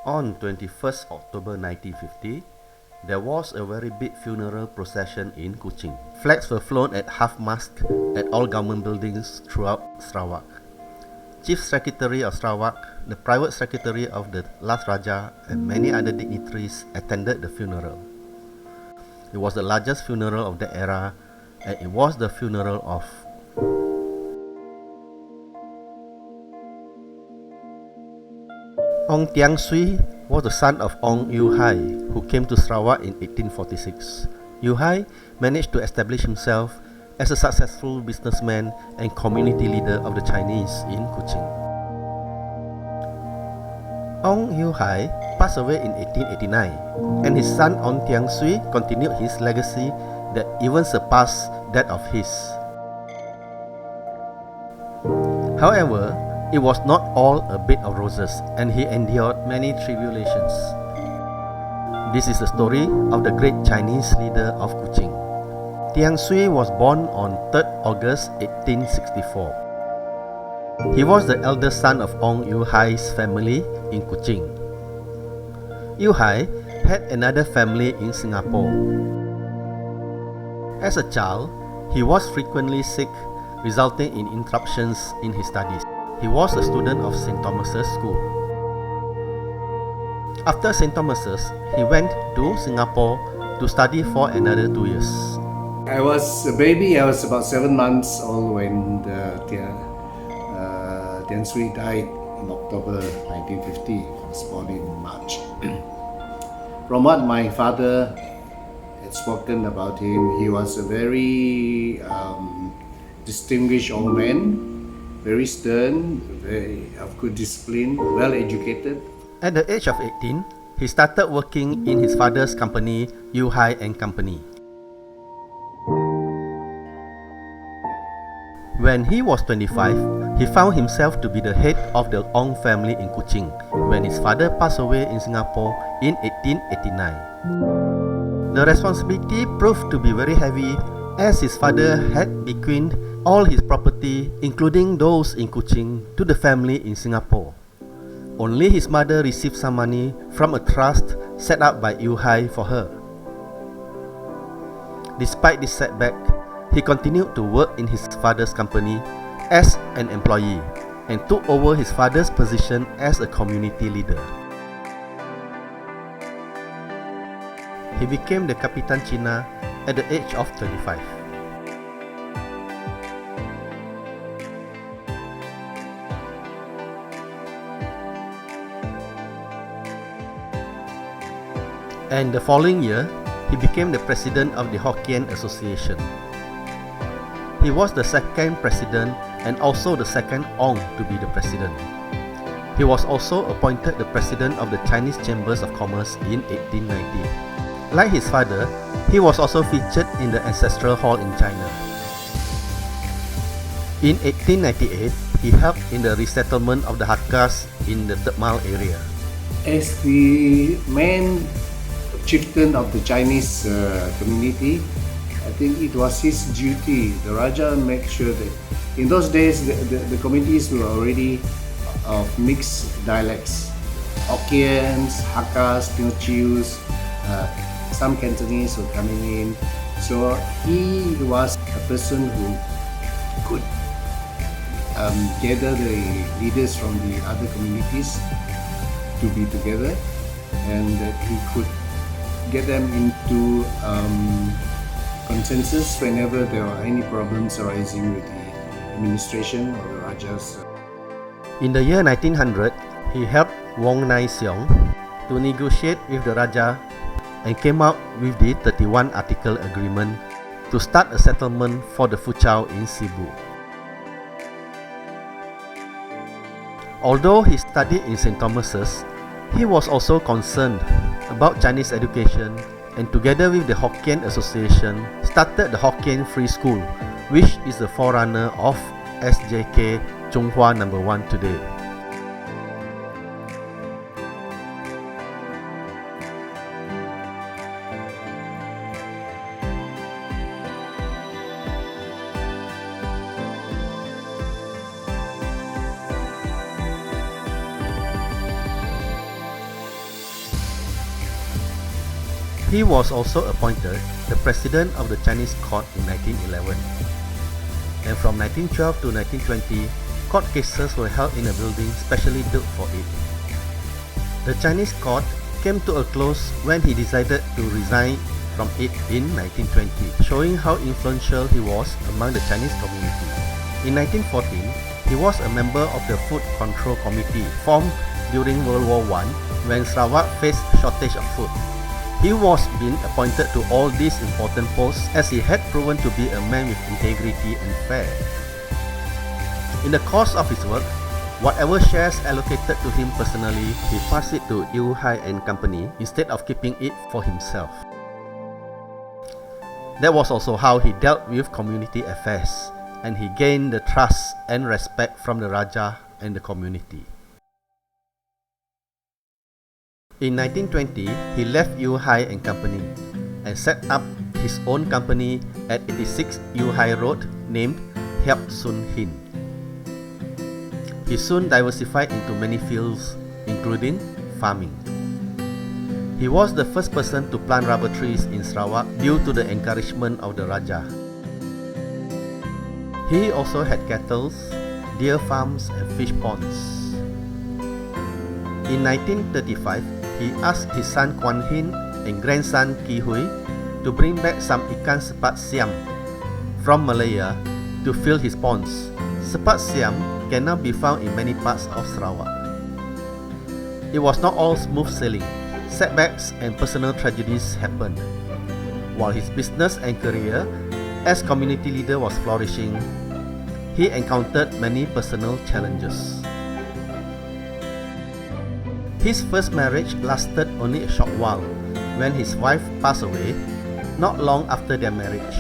On 21st October 1950, there was a very big funeral procession in Kuching. Flags were flown at half-mast at all government buildings throughout Sarawak. Chief Secretary of Sarawak, the private secretary of the last Raja, and many other dignitaries attended the funeral. It was the largest funeral of that era, and it was the funeral of Ong Tiang Swee was the son of Ong Ewe Hai, who came to Sarawak in 1846. Ewe Hai managed to establish himself as a successful businessman and community leader of the Chinese in Kuching. Ong Ewe Hai passed away in 1889, and his son Ong Tiang Swee continued his legacy that even surpassed that of his. However, it was not all a bed of roses, and he endured many tribulations. This is the story of the great Chinese leader of Kuching. Tiang Swee was born on 3rd August 1864. He was the eldest son of Ong Ewe Hai's family in Kuching. Ewe Hai had another family in Singapore. As a child, he was frequently sick, resulting in interruptions in his studies. He was a student of St. Thomas's School. After St. Thomas's, he went to Singapore to study for another 2 years. I was a baby. I was about 7 months old when Tiang Swee died in October 1950. I was born in March. From what my father had spoken about him, he was a very distinguished old man, very stern, very of good discipline, well educated. At the age of 18, he started working in his father's company, Ewe Hai and Company. When he was 25, he found himself to be the head of the Ong family in Kuching when his father passed away in Singapore in 1889. The responsibility proved to be very heavy, as his father had bequeathed all his property, including those in Kuching, to the family in Singapore. Only his mother received some money from a trust set up by Ewe Hai for her. Despite this setback, he continued to work in his father's company as an employee and took over his father's position as a community leader. He became the Kapitan Cina at the age of 25. And the following year, he became the president of the Hokkien Association. He was the second president and also the second Ong to be the president. He was also appointed the president of the Chinese Chambers of Commerce in 1890. Like his father, he was also featured in the Ancestral Hall in China. In 1898, he helped in the resettlement of the Hakkas in the Third Mile area. As the main chieftain of the Chinese community, I think it was his duty. The Raja made sure that in those days the communities were already of mixed dialects. Hokkiens, Hakkas, Teochews, some Cantonese were coming in. So he was a person who could gather the leaders from the other communities to be together, and that he could get them into consensus whenever there are any problems arising with the administration or the Rajas. In the year 1900, he helped Wong Nai Seong to negotiate with the Raja and came out with the 31 Article Agreement to start a settlement for the Fuchao in Cebu. Although he studied in St. Thomas's, he was also concerned about Chinese education, and together with the Hokkien Association started the Hokkien Free School, which is the forerunner of SJK Chunghua No. 1 today. He was also appointed the president of the Chinese court in 1911. And from 1912 to 1920, court cases were held in a building specially built for it. The Chinese court came to a close when he decided to resign from it in 1920, showing how influential he was among the Chinese community. In 1914, he was a member of the Food Control Committee formed during World War I when Sarawak faced shortage of food. He was being appointed to all these important posts as he had proven to be a man with integrity and fair. In the course of his work, whatever shares allocated to him personally, he passed it to Ewe Hai and Company instead of keeping it for himself. That was also how he dealt with community affairs, and he gained the trust and respect from the Raja and the community. In 1920, he left Ewe Hai and Company and set up his own company at 86 Ewe Hai Road named Hiap Sun Hin. He soon diversified into many fields, including farming. He was the first person to plant rubber trees in Sarawak due to the encouragement of the Raja. He also had cattle, deer farms and fish ponds. In 1935, he asked his son Kuan Hin and grandson Ki Hui to bring back some ikan sepat siam from Malaya to fill his ponds. Sepat siam can now be found in many parts of Sarawak. It was not all smooth sailing. Setbacks and personal tragedies happened. While his business and career as community leader was flourishing, he encountered many personal challenges. His first marriage lasted only a short while when his wife passed away not long after their marriage.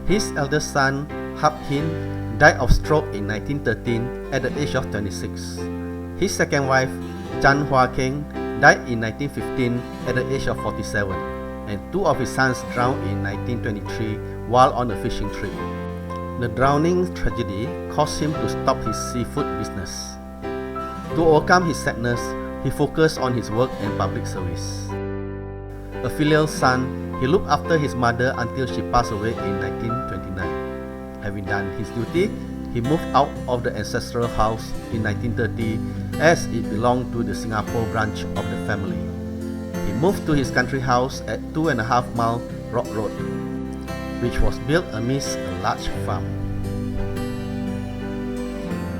His eldest son, Hap Hin, died of stroke in 1913 at the age of 26. His second wife, Chan Hua Keng, died in 1915 at the age of 47, and two of his sons drowned in 1923 while on a fishing trip. The drowning tragedy caused him to stop his seafood business. To overcome his sadness, he focused on his work and public service. A filial son, he looked after his mother until she passed away in 1929. Having done his duty, he moved out of the ancestral house in 1930 as it belonged to the Singapore branch of the family. He moved to his country house at 2.5 Mile Rock Road, which was built amidst a large farm.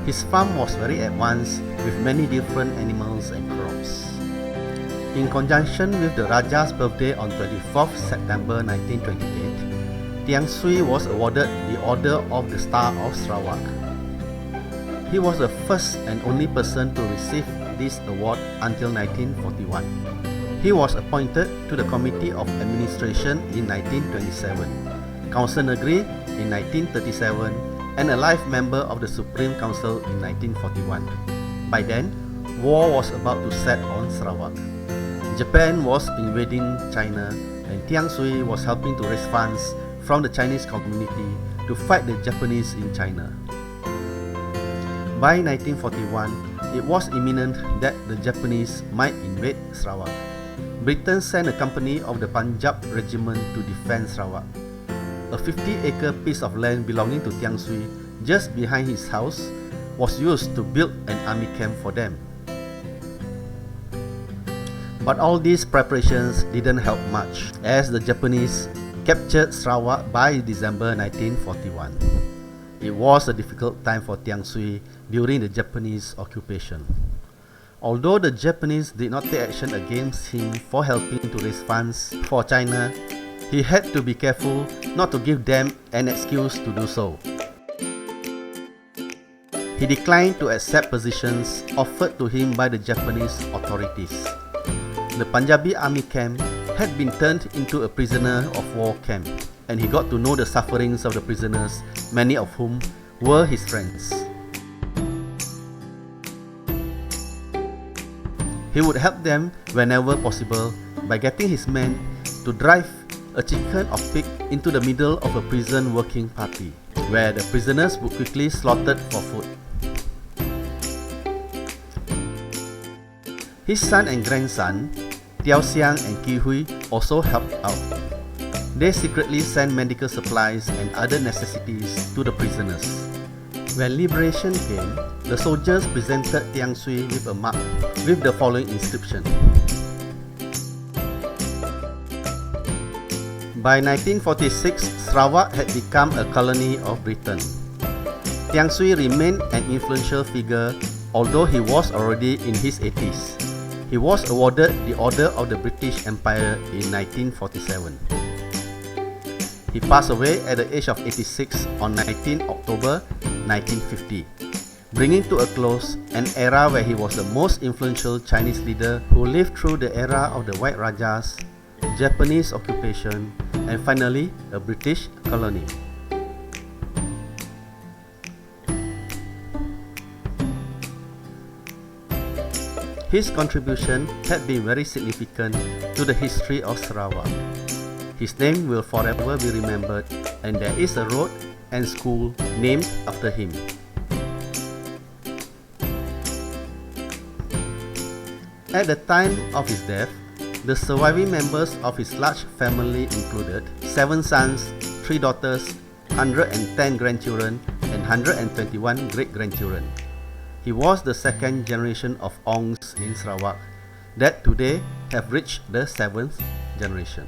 His farm was very advanced with many different animals and crops. In conjunction with the Raja's birthday on 24th September 1928, Tiang Swee was awarded the Order of the Star of Sarawak. He was the first and only person to receive this award until 1941. He was appointed to the Committee of Administration in 1927, Council Negeri in 1937, and a life member of the Supreme Council in 1941. By then, war was about to set on Sarawak. Japan was invading China, and Tiang Swee was helping to raise funds from the Chinese community to fight the Japanese in China. By 1941, it was imminent that the Japanese might invade Sarawak. Britain sent a company of the Punjab Regiment to defend Sarawak. A 50-acre piece of land belonging to Tiang Swee, just behind his house, was used to build an army camp for them. But all these preparations didn't help much, as the Japanese captured Sarawak by December 1941. It was a difficult time for Tiang Swee during the Japanese occupation. Although the Japanese did not take action against him for helping to raise funds for China, he had to be careful not to give them an excuse to do so. He declined to accept positions offered to him by the Japanese authorities. The Punjabi army camp had been turned into a prisoner of war camp, and he got to know the sufferings of the prisoners, many of whom were his friends. He would help them whenever possible by getting his men to drive a chicken or pig into the middle of a prison working party, where the prisoners would quickly slaughtered for food. His son and grandson, Tiao Siang and Ki Hui also helped out. They secretly sent medical supplies and other necessities to the prisoners. When liberation came, the soldiers presented Tiang Swee with a map with the following inscription. By 1946, Sarawak had become a colony of Britain. Tiang Swee remained an influential figure, although he was already in his 80s. He was awarded the Order of the British Empire in 1947. He passed away at the age of 86 on 19 October 1950, bringing to a close an era where he was the most influential Chinese leader who lived through the era of the White Rajas, Japanese occupation, and finally a British colony. His contribution had been very significant to the history of Sarawak. His name will forever be remembered, and there is a road and school named after him. At the time of his death, the surviving members of his large family included 7 sons, 3 daughters, 110 grandchildren, and 121 great-grandchildren. He was the second generation of Ongs in Sarawak that today have reached the 7th generation.